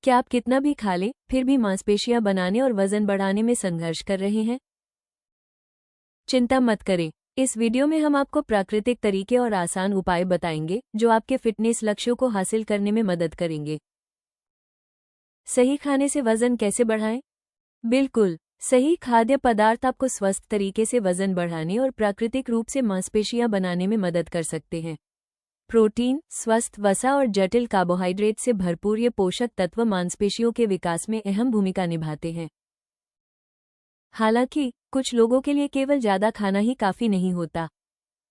क्या आप कितना भी खा लें, फिर भी मांसपेशियां बनाने और वजन बढ़ाने में संघर्ष कर रहे हैं? चिंता मत करें। इस वीडियो में हम आपको प्राकृतिक तरीके और आसान उपाय बताएंगे जो आपके फिटनेस लक्ष्यों को हासिल करने में मदद करेंगे। सही खाने से वजन कैसे बढ़ाएं? बिल्कुल, सही खाद्य पदार्थ आपको स्वस्थ तरीके से वजन बढ़ाने और प्राकृतिक रूप से मांसपेशियां बनाने में मदद कर सकते हैं। प्रोटीन, स्वस्थ वसा और जटिल कार्बोहाइड्रेट से भरपूर ये पोषक तत्व मांसपेशियों के विकास में अहम भूमिका निभाते हैं। हालांकि कुछ लोगों के लिए केवल ज्यादा खाना ही काफी नहीं होता।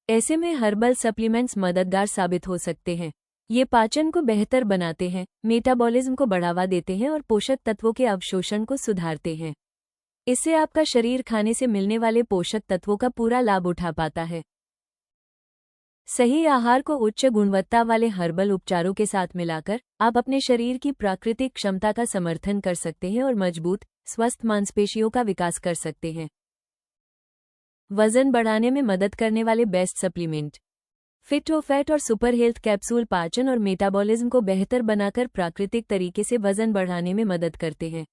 ऐसे में हर्बल सप्लीमेंट्स मददगार साबित हो सकते हैं। ये पाचन को बेहतर बनाते हैं, मेटाबॉलिज्म को बढ़ावा देते हैं और पोषक तत्वों के अवशोषण को सुधारते हैं। इससे आपका शरीर खाने से मिलने वाले पोषक तत्वों का पूरा लाभ उठा पाता है। सही आहार को उच्च गुणवत्ता वाले हर्बल उपचारों के साथ मिलाकर आप अपने शरीर की प्राकृतिक क्षमता का समर्थन कर सकते हैं और मजबूत, स्वस्थ मांसपेशियों का विकास कर सकते हैं। वजन बढ़ाने में मदद करने वाले बेस्ट सप्लीमेंट। फिट ओ फैट और सुपर हेल्थ कैप्सूल पाचन और मेटाबॉलिज्म को बेहतर बनाकर प्राकृतिक तरीके से वजन बढ़ाने में मदद करते हैं।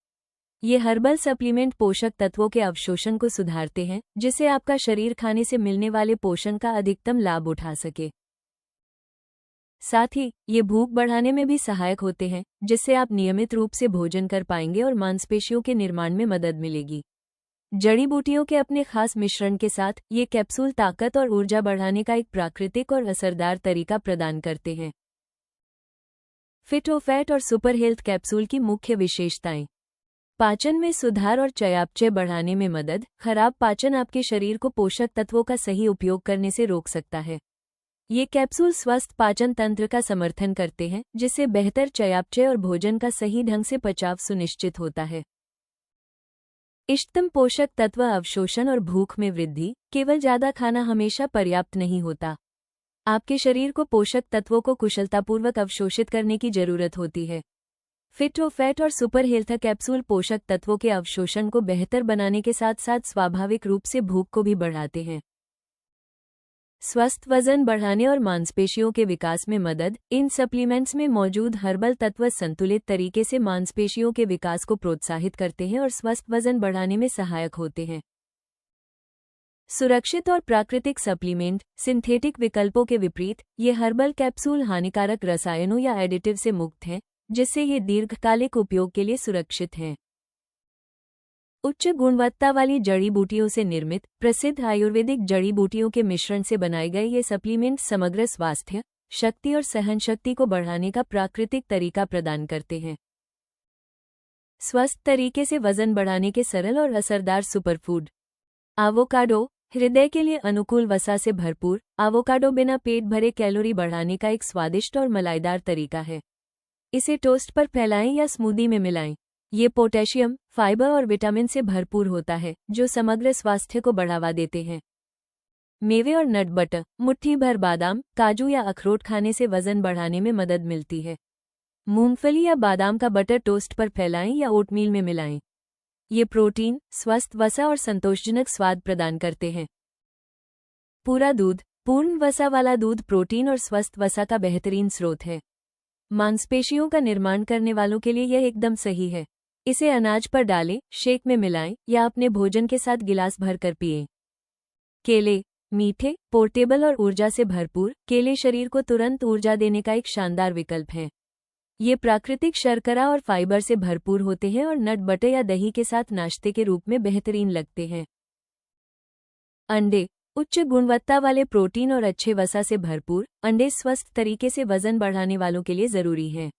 ये हर्बल सप्लीमेंट पोषक तत्वों के अवशोषण को सुधारते हैं, जिससे आपका शरीर खाने से मिलने वाले पोषण का अधिकतम लाभ उठा सके। साथ ही ये भूख बढ़ाने में भी सहायक होते हैं, जिससे आप नियमित रूप से भोजन कर पाएंगे और मांसपेशियों के निर्माण में मदद मिलेगी। जड़ी बूटियों के अपने खास मिश्रण के साथ ये कैप्सूल ताकत और ऊर्जा बढ़ाने का एक प्राकृतिक और असरदार तरीका प्रदान करते हैं। फिट ओ फैट और सुपर हेल्थ कैप्सूल की मुख्य विशेषताएं। पाचन में सुधार और चयापचय बढ़ाने में मदद। खराब पाचन आपके शरीर को पोषक तत्वों का सही उपयोग करने से रोक सकता है। ये कैप्सूल स्वस्थ पाचन तंत्र का समर्थन करते हैं, जिससे बेहतर चयापचय और भोजन का सही ढंग से पचाव सुनिश्चित होता है। इष्टतम पोषक तत्व अवशोषण और भूख में वृद्धि। केवल ज्यादा खाना हमेशा पर्याप्त नहीं होता। आपके शरीर को पोषक तत्वों को कुशलतापूर्वक अवशोषित करने की जरूरत होती है। फिट ओ फैट और सुपर हेल्थ कैप्सूल पोषक तत्वों के अवशोषण को बेहतर बनाने के साथ साथ स्वाभाविक रूप से भूख को भी बढ़ाते हैं। स्वस्थ वजन बढ़ाने और मांसपेशियों के विकास में मदद। इन सप्लीमेंट्स में मौजूद हर्बल तत्व संतुलित तरीके से मांसपेशियों के विकास को प्रोत्साहित करते हैं और स्वस्थ वजन बढ़ाने में सहायक होते हैं। सुरक्षित और प्राकृतिक सप्लीमेंट। सिंथेटिक विकल्पों के विपरीत ये हर्बल कैप्सूल हानिकारक रसायनों या एडिटिव से मुक्त हैं, जिससे ये दीर्घकालिक उपयोग के लिए सुरक्षित हैं। उच्च गुणवत्ता वाली जड़ी बूटियों से निर्मित प्रसिद्ध आयुर्वेदिक जड़ी बूटियों के मिश्रण से बनाए गए ये सप्लीमेंट समग्र स्वास्थ्य, शक्ति और सहनशक्ति को बढ़ाने का प्राकृतिक तरीका प्रदान करते हैं। स्वस्थ तरीके से वजन बढ़ाने के सरल और असरदार सुपरफूड। एवोकाडो। हृदय के लिए अनुकूल वसा से भरपूर एवोकाडो बिना पेट भरे कैलोरी बढ़ाने का एक स्वादिष्ट और मलाईदार तरीका है। इसे टोस्ट पर फैलाएं या स्मूदी में मिलाएं। ये पोटेशियम, फाइबर और विटामिन से भरपूर होता है, जो समग्र स्वास्थ्य को बढ़ावा देते हैं। मेवे और नट बटर। मुट्ठी भर बादाम, काजू या अखरोट खाने से वजन बढ़ाने में मदद मिलती है। मूंगफली या बादाम का बटर टोस्ट पर फैलाएं या ओटमील में मिलाएं। ये प्रोटीन, स्वस्थ वसा और संतोषजनक स्वाद प्रदान करते हैं। पूरा दूध। पूर्ण वसा वाला दूध प्रोटीन और स्वस्थ वसा का बेहतरीन स्रोत है। मांसपेशियों का निर्माण करने वालों के लिए यह एकदम सही है। इसे अनाज पर डालें, शेक में मिलाएं या अपने भोजन के साथ गिलास भर कर पिएं। केले। मीठे, पोर्टेबल और ऊर्जा से भरपूर। केले शरीर को तुरंत ऊर्जा देने का एक शानदार विकल्प है। ये प्राकृतिक शर्करा और फाइबर से भरपूर होते हैं और नट बटर या दही के साथ नाश्ते के रूप में बेहतरीन लगते हैं। अंडे। उच्च गुणवत्ता वाले प्रोटीन और अच्छे वसा से भरपूर अंडे स्वस्थ तरीके से वजन बढ़ाने वालों के लिए जरूरी हैं।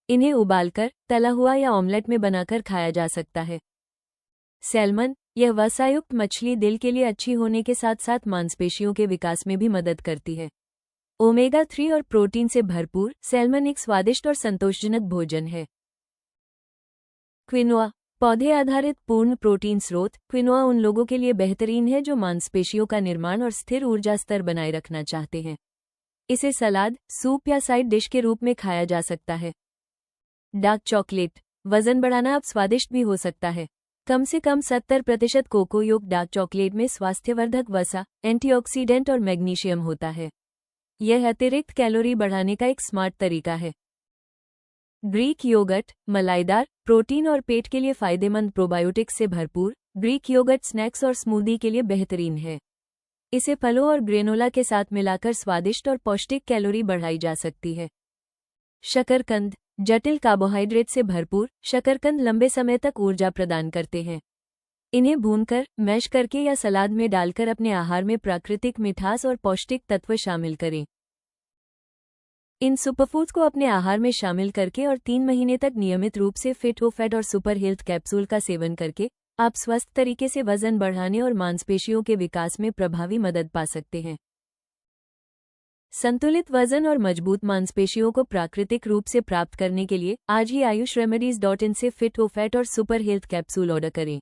इन्हें उबालकर, तला हुआ या ऑमलेट में बनाकर खाया जा सकता है। सैल्मन। यह वसायुक्त मछली दिल के लिए अच्छी होने के साथ साथ मांसपेशियों के विकास में भी मदद करती है। ओमेगा 3 और प्रोटीन से भरपूर सैल्मन एक स्वादिष्ट और संतोषजनक भोजन है। क्विनोआ। पौधे आधारित पूर्ण प्रोटीन स्रोत। क्विनोआ उन लोगों के लिए बेहतरीन है जो मांसपेशियों का निर्माण और स्थिर ऊर्जा स्तर बनाए रखना चाहते हैं। इसे सलाद, सूप या साइड डिश के रूप में खाया जा सकता है। Dark chocolate. वजन बढ़ाना अब स्वादिष्ट भी हो सकता है। कम से कम 70% कोको युक्त डार्क चॉकलेट में स्वास्थ्यवर्धक वसा, एंटीऑक्सीडेंट और मैग्नीशियम होता है। यह अतिरिक्त कैलोरी बढ़ाने का एक स्मार्ट तरीका है। ग्रीक योगर्ट मलाईदार, प्रोटीन और पेट के लिए फायदेमंद प्रोबायोटिक्स से भरपूर। ग्रीक योगर्ट स्नैक्स और स्मूदी के लिए बेहतरीन है। इसे फलों और ग्रेनोला के साथ मिलाकर स्वादिष्ट और पौष्टिक कैलोरी बढ़ाई जा सकती है। शकरकंद जटिल कार्बोहाइड्रेट से भरपूर। शकरकंद लंबे समय तक ऊर्जा प्रदान करते हैं। इन्हें भूनकर, मैश करके या सलाद में डालकर अपने आहार में प्राकृतिक मिठास और पौष्टिक तत्व शामिल करें। इन सुपरफूड्स को अपने आहार में शामिल करके और 3 महीने तक नियमित रूप से फिट ओ फैट और सुपर हेल्थ कैप्सूल का सेवन करके आप स्वस्थ तरीके से वजन बढ़ाने और मांसपेशियों के विकास में प्रभावी मदद पा सकते हैं। संतुलित वजन और मजबूत मांसपेशियों को प्राकृतिक रूप से प्राप्त करने के लिए आज ही ayushRemedies.in से फिट ओ फैट और सुपर हेल्थ कैप्सूल ऑर्डर करें।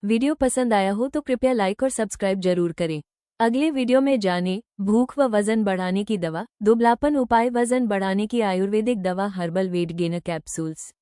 वीडियो पसंद आया हो तो कृपया लाइक और सब्सक्राइब जरूर करें। अगले वीडियो में जानें भूख व वजन बढ़ाने की दवा, दुबलापन उपाय, वजन बढ़ाने की आयुर्वेदिक दवा हर्बल वेट गेनर कैप्सूल्स।